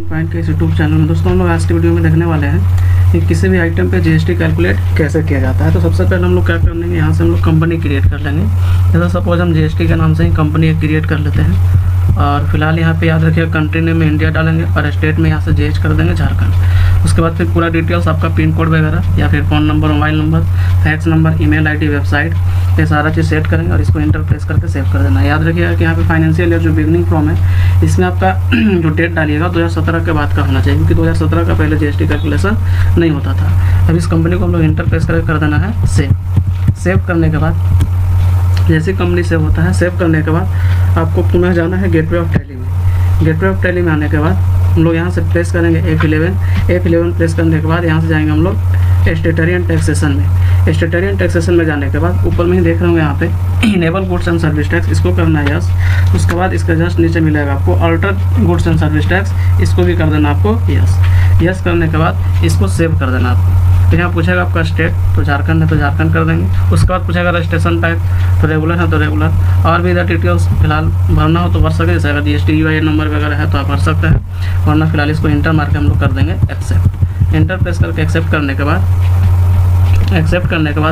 Point के इस YouTube channel में दोस्तों हम लोग आज की वीडियो में देखने वाले हैं कि किसी भी आइटम पे जीएसटी कैलकुलेट कैसे किया जाता है। तो सबसे पहले हम लोग क्या कर लेंगे, यहाँ से हम लोग कंपनी क्रिएट कर लेंगे। जैसा सपोज हम जीएसटी के नाम से ही कंपनी क्रिएट कर लेते हैं और फिलहाल यहाँ पे याद रखिएगा कंट्री नेम में इंडिया डालेंगे और स्टेट में यहाँ से जीएच कर देंगे झारखंड। उसके बाद फिर पूरा डिटेल्स आपका पिन कोड वगैरह या फिर phone number, mobile number, fax number, email ID, website, ये सारा चीज़ सेट करेंगे और इसको इंटर प्रेस करके सेव कर देना है। याद रखिएगा कि यहाँ पे फाइनेंशियल ईयर जो बिगनिंग फ्रॉम है इसमें आपका जो डेट डालिएगा 2017 के बाद का होना चाहिए, क्योंकि 2017 का पहले जीएसटी कैलकुलेशन नहीं होता था। अब इस कंपनी को हम लोग इंटर प्रेस करके कर देना है सेव। सेव करने के बाद जैसे कंपनी सेव होता है, सेव करने के बाद आपको पुनः जाना है गेटवे ऑफ टैली में। गेटवे ऑफ टैली में आने के बाद हम लोग यहाँ से प्रेस करेंगे F11 प्रेस करने के बाद यहाँ से जाएंगे हम लोग स्टेटरियन टैक्सेशन में। स्टेटरियन टैक्सेशन में जाने के बाद ऊपर में ही देख रहे होंगे यहाँ पे enable goods and service tax, इसको करना है यस। उसके बाद इसका जस्ट नीचे मिलेगा आपको alter goods and service tax, इसको भी कर देना आपको यस। यस करने के बाद इसको सेव कर देना आपको। तो यहाँ पूछेगा आपका स्टेट, तो झारखंड है तो झारखंड कर देंगे। उसके बाद पूछेगा रजिस्ट्रेशन टाइप, तो रेगुलर है तो रेगुलर, और भी इधर डिटेल्स फिलहाल भरना हो तो भर सके। जैसे अगर जीएसटी यूआईएन नंबर वगैरह है तो आप भर सकते हैं, वरना फिलहाल इसको इंटर मार के हम लोग कर देंगे एक्सेप्ट। इंटर प्रेस करके एक्सेप्ट करने के बाद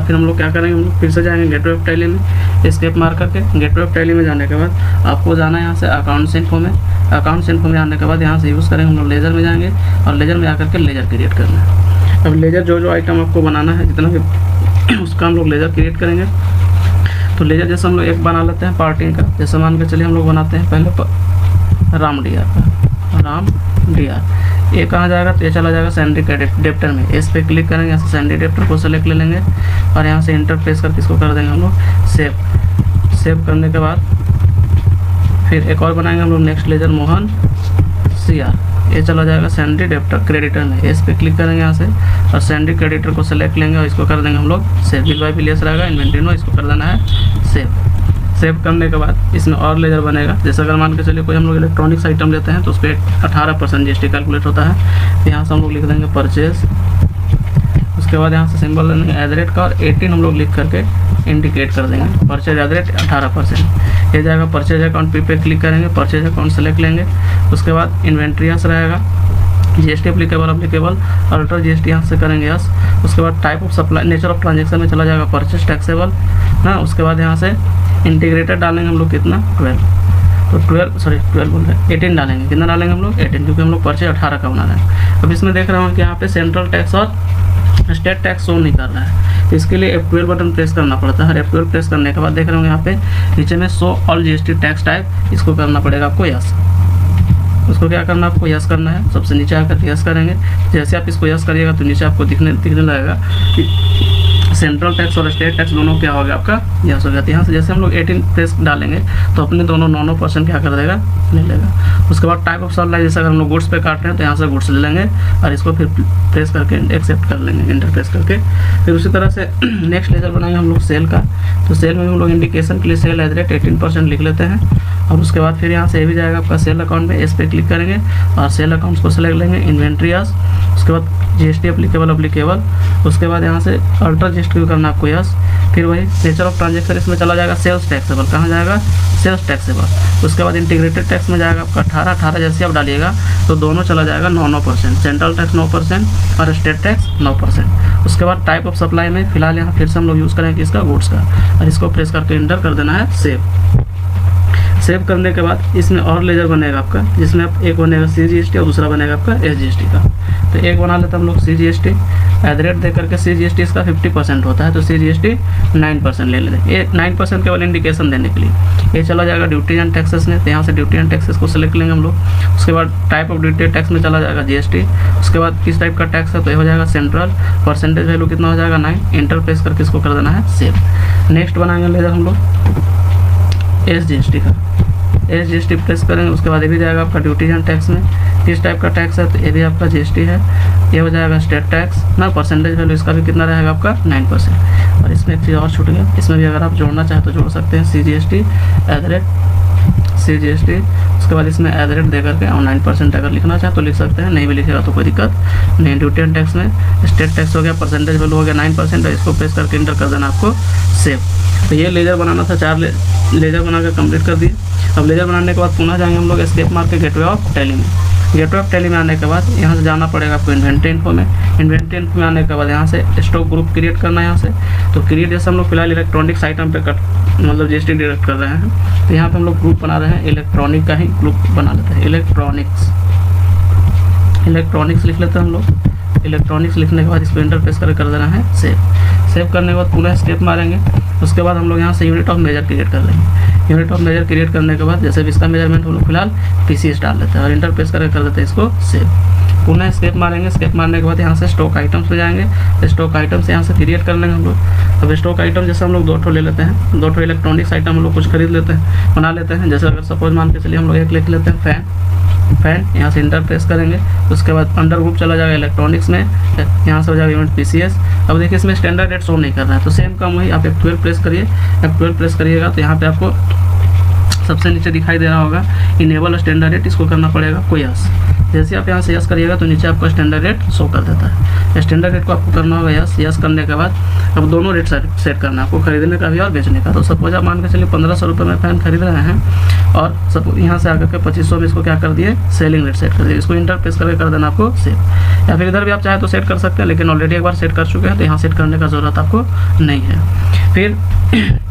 फिर हम लोग क्या करेंगे, हम लोग फिर से जाएंगे गेटवे ऑफ टैली में, एस्केप मार करके गेटवे ऑफ टैली में जाने के बाद आपको जाना है यहाँ से अकाउंट्स इन्फो में। अकाउंट्स इन्फो में आने के बाद यहाँ से यूज़ करेंगे हम लोग लेजर में जाएंगे और लेजर में आकर के लेजर क्रिएट करना है। अब लेजर जो आइटम आपको बनाना है जितना भी उसका हम लोग लेजर क्रिएट करेंगे। तो लेजर जैसे हम लोग एक बना लेते हैं पार्टिंग का, जैसे मान के चलिए हम लोग बनाते हैं पहले राम डीआर का, राम डीआर। ये कहाँ जाएगा, तो ये चला जाएगा सैंडी डेप्टर में। इस पर क्लिक करेंगे, यहाँ से सैंडी डेप्टर को सेलेक्ट ले लेंगे और यहाँ से इंटर प्रेस करके इसको कर देंगे हम लोग सेव। सेव करने के बाद फिर एक और बनाएंगे हम लोग नेक्स्ट लेजर मोहन सीआर। ये चला जाएगा सैंडी डेप्टर क्रेडिटर में। इस पर क्लिक करेंगे यहाँ से और सैंडी क्रेडिटर को सेलेक्ट लेंगे और इसको कर देंगे हम लोग सेव। बिल बाय बिलियस रहेगा इन्वेंट्री में, इसको कर देना है सेव। सेव करने के बाद इसमें और लेजर बनेगा। जैसे अगर मान के चलिए कोई हम लोग इलेक्ट्रॉनिक्स आइटम लेते हैं तो उस पर 18% जीएसटी कैलकुलेट होता है। तो यहाँ से हम लोग लिख देंगे परचेज। उसके बाद यहाँ से सिंबल लेंगे एज का और 18 हम लोग लिख करके इंडिकेट कर देंगे। परचेज एज 18% ये जाएगा परचेज अकाउंट पे क्लिक करेंगे, परचेज अकाउंट सेलेक्ट लेंगे। उसके बाद इन्वेंट्रीस रहेगा, जीएसटी अप्लीकेबल अल्टर जीएसटी यहाँ से करेंगे यस। उसके बाद type of supply, nature of transaction में चला जाएगा परचेज टैक्सेबल ना। उसके बाद यहाँ से इंटीग्रेटेड डालेंगे हम लोग कितना 12 बोल रहे हैं 18 डालेंगे। कितना डालेंगे हम लोग 18, क्योंकि हम लोग परचेज 18 का बना रहे हैं। अब इसमें देख रहे हो कि यहाँ पे सेंट्रल टैक्स और स्टेट टैक्स शो नहीं कर रहा है, तो इसके लिए F12 बटन प्रेस करना पड़ता है। F12 प्रेस करने के बाद देख रहे हो यहाँ पे नीचे में show all GST tax type, इसको करना पड़ेगा आपको यस। उसको क्या करना है, आपको यस करना है। सबसे नीचे आकर यस करेंगे। जैसे आप इसको यस करिएगा तो नीचे आपको दिखने लगेगा कि सेंट्रल टैक्स और स्टेट टैक्स दोनों क्या हो गया आपका यस हो गया। तो यहाँ से जैसे हम लोग 18 प्रेस डालेंगे तो अपने दोनों 9% क्या कर देगा ले लेगा। उसके बाद टाइप ऑफ सप्लाई, जैसे अगर हम लोग गुड्स पे काट रहे हैं तो यहाँ से गुड्स ले लेंगे और इसको फिर प्रेस करके एक्सेप्ट कर लेंगे इंटर प्रेस करके। फिर उसी तरह से नेक्स्ट लेजर बनाएंगे हम लोग सेल का। तो सेल में हम लोग इंडिकेशन के लिए सेल एज रेट 18% लिख लेते हैं और उसके बाद फिर यहाँ से ये भी जाएगा आपका सेल अकाउंट में। इस पर क्लिक करेंगे और सेल अकाउंट्स को सेलेक्ट लेंगे, इन्वेंट्रीज। उसके बाद जीएसटी अप्लीकेबल। उसके बाद यहाँ से अल्टर जीएसटी भी करना आपको यस। फिर वही नेचर ऑफ ट्रांजेक्शन, इसमें चला जाएगा सेल्स टैक्सेबल। कहाँ जाएगा सेल्स टैक्सेबल। उसके बाद इंटीग्रेटेड टैक्स में जाएगा आपका 18 जैसे आप डालिएगा तो दोनों चला जाएगा 9%, सेंट्रल टैक्स 9% और स्टेट टैक्स 9%। उसके बाद टाइप ऑफ सप्लाई में फिलहाल यहाँ फिर से हम लोग यूज़ करेंगे इसका गुड्स का और इसको प्रेस करके इंटर कर देना है सेव। सेव करने के बाद इसमें और लेजर बनेगा आपका, जिसमें आप एक बनेगा CGST और दूसरा बनेगा आपका SGST का। तो एक बना लेते हैं हम लोग CGST एट द रेट दे करके। CGST इसका 50% होता है तो CGST 9% ले लेते हैं। ये 9% केवल इंडिकेशन देने के लिए। ये चला जाएगा ड्यूटी एंड टैक्सेस में, तो यहाँ से ड्यूटी एंड टैक्सेस को सेलेक्ट लेंगे हम लोग। उसके बाद टाइप ऑफ ड्यूटी टैक्स में चला जाएगा GST। उसके बाद किस टाइप का टैक्स है तो ये हो जाएगा सेंट्रल। परसेंटेज वैल्यू कितना हो जाएगा 9। इंटर प्रेस करके इसको कर देना है सेव। नेक्स्ट बनाएंगे लेजर हम लोग SGST का। SGST प्रेस करेंगे। उसके बाद ये भी जाएगा आपका ड्यूटी एंड टैक्स में। किस टाइप का टैक्स है तो ये भी आपका GST है। ये हो जाएगा स्टेट टैक्स ना। परसेंटेज वैल्यू इसका भी कितना रहेगा आपका 9%। और इसमें एक चीज़ और छूट गया, इसमें भी अगर आप जोड़ना चाहें तो जोड़ सकते हैं CGST at the rate CGST। उसके बाद इसमें एज रेट दे करके और 9% अगर लिखना चाहे तो लिख सकते हैं, नहीं भी लिखेगा तो कोई दिक्कत नहीं। ड्यूटी टैक्स में स्टेट टैक्स हो गया, परसेंटेज वैल्यू हो गया 9%, और इसको प्रेस करके इंटर कर देना आपको सेव। तो ये लेजर बनाना था, 4 लेजर बना कर कंप्लीट कर दिए। अब लेजर बनाने के बाद पुनः जाएंगे हम लोग एस्केप मार के गेटवे ऑफ टैली में। गेटवे ऑफ टैली में आने के बाद यहाँ से जाना पड़ेगा आपको इन्वेंट्री इन्फो में। इन्वेंट्री इन्फो में आने के बाद यहाँ से स्टॉक ग्रुप क्रिएट करना है। यहाँ से तो क्रिएट जैसे हम लोग फिलहाल इलेक्ट्रॉनिक्स आइटम पे मतलब जीएसटी डिडक्ट कर रहे हैं, तो यहाँ पे हम लोग ग्रुप बना रहे हैं, इलेक्ट्रॉनिक का ही ग्रुप बना लेते हैं। इलेक्ट्रॉनिक्स लिख लेते हैं हम लोग। इलेक्ट्रॉनिक्स लिखने के बाद इसको इंटरफेस कर देना है सेव करने के बाद पुनः स्टेप मारेंगे। उसके बाद हम लोग यहाँ से यूनिट ऑफ मेजर क्रिएट कर लेंगे। यूनिट ऑफ मेजर क्रिएट करने के बाद जैसे भी इसका मेजरमेंट हम लोग फिलहाल पीसीएस डाल लेते हैं और इंटरफेस कर देते हैं इसको सेव। पुनः स्केप मारेंगे। स्केप मारने के बाद यहाँ से स्टॉक आइटम्स पे जाएंगे। स्टॉक आइटम्स यहाँ से क्रिएट कर लेंगे हम लोग। अब स्टॉक आइटम जैसे हम लोग 2 ठो ले लेते हैं, 2 ठो इलेक्ट्रॉनिक्स आइटम हम लोग कुछ खरीद लेते हैं, बना लेते हैं। जैसे अगर सपोज मान के चलिए हम लोग एक लिख लेते हैं फैन, यहाँ से इंटरफेस करेंगे। उसके बाद अंडर ग्रुप चला जाएगा इलेक्ट्रॉनिक्स में, यहाँ से हो जाएगा यूनिट पीसीएस। अब देखिए इसमें स्टैंडर्ड रेट शो नहीं कर रहा है, तो सेम काम वही आप F12 प्रेस करिए। F12 प्रेस करिएगा तो यहाँ पे आपको सबसे नीचे दिखाई दे रहा होगा इनेबल स्टैंडर्ड रेट, इसको करना पड़ेगा कोई यस। जैसे आप यहाँ से यस करिएगा तो नीचे आपका स्टैंडर्ड रेट शो कर देता है। स्टैंडर्ड रेट को आपको करना होगा यस करने के बाद अब दोनों रेट सेट करना है आपको, खरीदने का भी और बेचने का। तो सपोज आप मान के चलिए 1500 रुपये में फैन खरीद रहे हैं और सपोज यहाँ से आकर के 2500 में इसको क्या कर दिए, सेलिंग रेट सेट कर दिए। इसको इंटरफेस करके कर देना आपको सेव, या फिर इधर भी आप चाहे तो सेट कर सकते हैं, लेकिन ऑलरेडी एक बार सेट कर चुके हैं तो यहाँ सेट करने का ज़रूरत आपको नहीं है। फिर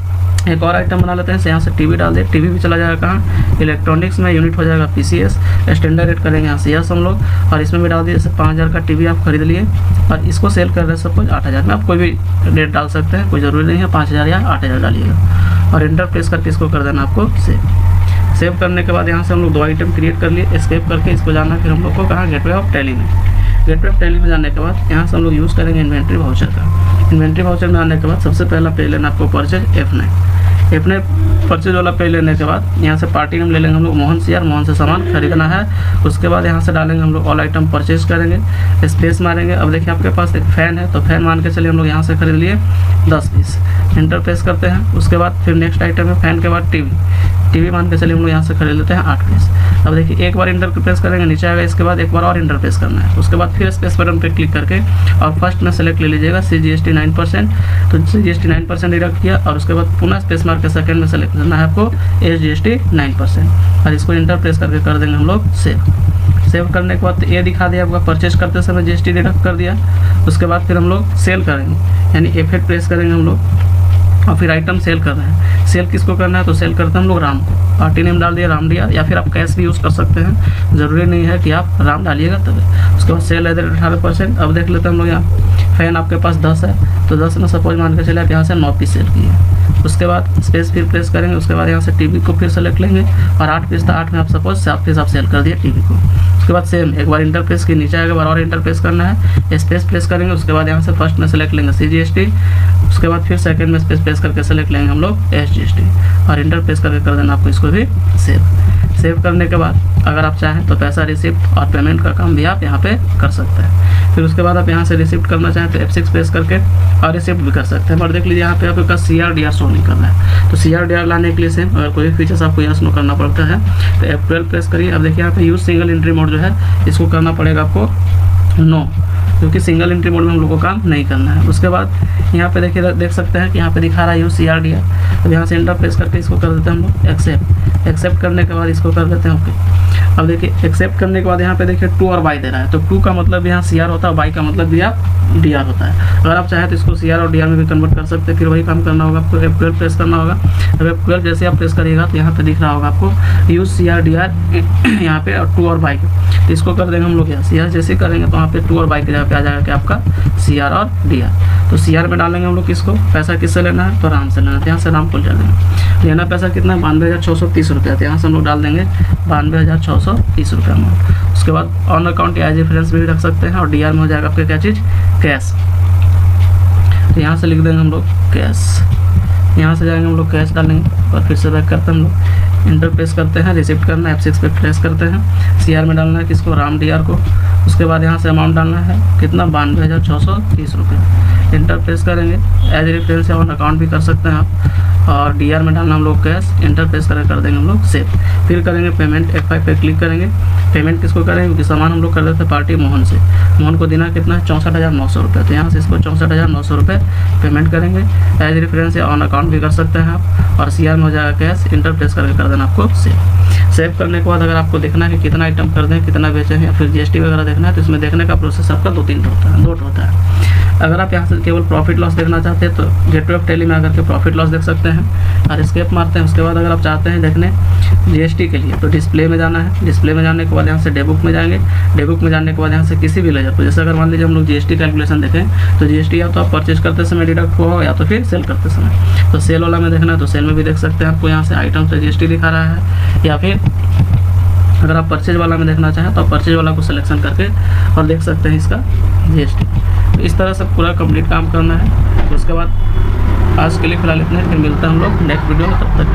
एक और आइटम बना लेते हैं। यहाँ से टीवी डाल दे, टीवी भी चला जाएगा कहाँ, इलेक्ट्रॉनिक्स में, यूनिट हो जाएगा पीसीएस। स्टैंडर्ड रेट करेंगे यहाँ से यस हम लोग, और इसमें भी डाल दिए। जैसे 5000 का टीवी आप खरीद लिए और इसको सेल कर रहे हैं सपोज 8000 में, आप कोई भी रेट डाल सकते हैं, कोई ज़रूरी नहीं है 5000 या 8000 डालिएगा। और इंटरप्रेस करके इसको कर देना आपको सेव करने के बाद यहाँ से हम लोग 2 आइटम क्रिएट कर लिए। एस्केप करके इसको जाना फिर हम लोग को कहाँ, गेटवे ऑफ टैली में। गेटवे ऑफ टैली में जाने के बाद यहाँ से हम लोग यूज़ करेंगे इन्वेंट्री वाउचर का। इन्वेंट्री वाउचर में आने के बाद सबसे पहला पेज लेना आपको परचेज F9 परचेज वाला पेज लेने के बाद यहाँ से पार्टी नेम ले लेंगे हम लोग मोहन CR, मोहन से सामान खरीदना है। उसके बाद यहाँ से डालेंगे हम लोग ऑल आइटम परचेज करेंगे, स्पेस मारेंगे। अब देखिए आपके पास एक फ़ैन है, तो फ़ैन मान के चलिए हम लोग यहाँ से खरीद लिए 10 पीस, इंटरप्रेस करते हैं। उसके बाद फिर नेक्स्ट आइटम है फ़ैन के बाद टीवी मान के चलिए हम लोग यहाँ से खरीद लेते हैं 8 पीस। अब देखिए एक बार इंटरप्रेस करेंगे, नीचे आएगा, इसके बाद एक बार और इंटरप्रेस करना है। उसके बाद फिर स्पेस बटन पे क्लिक करके और फर्स्ट में सेलेक्ट ले लीजिएगा CGST 9%, तो CGST 9% डिडक्ट किया। और उसके बाद पुनः स्पेस मार के सेकंड में सेलेक्ट करना है आपको SGST 9%, और इसको इंटरप्रेस करके कर देंगे हम लोग सेव करने के बाद ये दिखा दिया आपका परचेज करते समय GST डिडक्ट कर दिया। उसके बाद फिर हम लोग सेल करेंगे, यानी F8 प्रेस करेंगे हम लोग और फिर आइटम सेल कर रहे हैं। सेल किसको करना है, तो सेल करते हैं हम लोग राम को। पार्टी नेम डाल दिया राम दिया, या फिर आप कैश भी यूज़ कर सकते हैं, ज़रूरी नहीं है कि आप राम डालिएगा तब। उसके बाद सेल है 18%। अब देख लेते हैं हम लोग यहाँ फैन आपके पास 10 है, तो 10 में सपोज मान के चले आप यहाँ से 9 पीस सेल किए। उसके बाद स्पेस फिर प्रेस करेंगे। उसके बाद यहाँ से टीवी को फिर सेलेक्ट लेंगे और 8 पीस था, 8 में आप सपोज 7 पीस आप सेल कर दिए टीवी को। उसके बाद सेम एक बार इंटरप्रेस के नीचे आएगा, बार और इंटरप्रेस करना है, स्पेस प्रेस करेंगे। उसके बाद यहाँ से फर्स्ट में सेलेक्ट लेंगे CGST, उसके बाद फिर सेकंड में स्पेस प्रेस करके सेलेक्ट लेंगे हम लोग SGST और इंटरप्रेस करके कर देना आपको इसको भी सेव करने के बाद अगर आप चाहें तो पैसा रिसिप्ट और पेमेंट का काम भी आप यहाँ पे कर सकते हैं। फिर उसके बाद आप यहाँ से रिसिप्ट करना चाहें तो F6 प्रेस करके और रिसिप्ट भी कर सकते हैं। पर देख लीजिए यहाँ पे आपका CRDR शो नहीं करना है, तो CRDR लाने के लिए सेम अगर कोई फीचर्स आपको यहाँ शो करना पड़ता है तो F12 प्रेस करिए। अब देखिए यहाँ पे यूज सिंगल एंट्री मोड जो है इसको करना पड़ेगा आपको नो, क्योंकि सिंगल एंट्री मोड में हम लोग को काम नहीं करना है। उसके बाद यहाँ पे देखिए देख सकते हैं कि यहाँ पे दिखा रहा है यूज CRDR, तो यहाँ से एंटर प्रेस करके इसको कर देते हैं हम लोग एक्सेप्ट करने के बाद इसको कर देते हैं ओके। अब देखिए एक्सेप्ट करने के बाद यहाँ पे देखिए टू और बाई दे रहा है, तो टू का मतलब यहाँ CR होता है, बाई का मतलब भी आप DR होता है। अगर आप चाहें तो इसको CR और DR में भी कन्वर्ट कर सकते हैं। फिर वही काम करना होगा आपको, F12 प्रेस करना होगा। अब F12 जैसे आप प्रेस करिएगा तो यहाँ पे दिख रहा होगा आपको यूज CRDR यहाँ पे और टू और बाई, तो इसको कर देंगे हम लोग यहाँ CR जैसे करेंगे तो वहाँ पे टू और बाई के जगह पे आ जाएगा कि आपका CR और DR। तो CR में डालेंगे हम लोग किसको, पैसा किससे लेना है, तो राम से लेना है, तो यहाँ से राम को लेना पैसा कितना है 92,630 रुपया, तो यहाँ से हम लोग डाल देंगे 92,630 रुपया अमाउंट। उसके बाद ऑन अकाउंट एज रेफरेंस भी रख सकते हैं और DR में हो जाएगा आपका क्या चीज़, कैश, तो यहाँ से लिख देंगे हम लोग कैश। यहाँ से जाएंगे हम लोग कैश डालेंगे और फिर से बैक करते हैं हम लोग, इंटर प्रेस करते हैं, रिसिप्ट करना है F6 पे प्रेस करते हैं, CR में डालना है किसको, राम DR को। उसके बाद यहाँ से अमाउंट डालना है कितना 92,630 रुपये, इंटर प्रेस करेंगे। एज रेफरेंस ऑन अकाउंट भी कर सकते हैं आप, और DR में डालना हम लोग कैश, इंटर प्रेस कर देंगे हम लोग सेव। फिर करेंगे पेमेंट, F5 पे क्लिक करेंगे। पेमेंट किसको करेंगे, क्योंकि सामान हम लोग कर देते पार्टी मोहन से। मोहन को देना कितना है, 64,900 रुपये। तो यहाँ से इसको 64,900 रुपये पेमेंट करेंगे। एज रेफरेंस या ऑन अकाउंट भी कर सकते हैं आप, और CR में हो जाएगा कैश, इंटर प्रेस करके कर देना आपको सेव। सेव करने के बाद अगर आपको देखना है कि कितना आइटम कर दें, कितना बेचे हैं, या फिर GST वगैरह देखना है, तो इसमें देखने का प्रोसेस आपका दो होता है। अगर आप यहाँ से केवल प्रॉफिट लॉस देखना चाहते हैं तो गेटवे ऑफ टैली में आकर के प्रॉफिट लॉस देख सकते हैं और एस्केप मारते हैं। उसके बाद अगर आप चाहते हैं देखने GST के लिए तो डिस्प्ले में जाना है। डिस्प्ले में जाने के बाद यहाँ से डे बुक में जाएंगे। डे बुक में जाने के बाद यहाँ से किसी भी लेजर को, जैसे अगर मान लीजिए हम लोग GST कैलकुलेशन देखें तो GST या तो आप परचेज करते समय डिडक्ट हुआ हो या तो फिर सेल करते समय। तो सेल वाला में देखना है तो सेल में भी देख सकते हैं, आपको यहाँ से आइटम से GST दिखा रहा है। या फिर अगर आप परचेज वाला में देखना चाहें तो आप परचेज वाला को सिलेक्शन करके और देख सकते हैं इसका GST। तो इस तरह से पूरा कंप्लीट काम करना है। तो उसके बाद आज के लिए फिलहाल इतना है, फिर मिलते हैं हम लोग नेक्स्ट वीडियो में। तब तक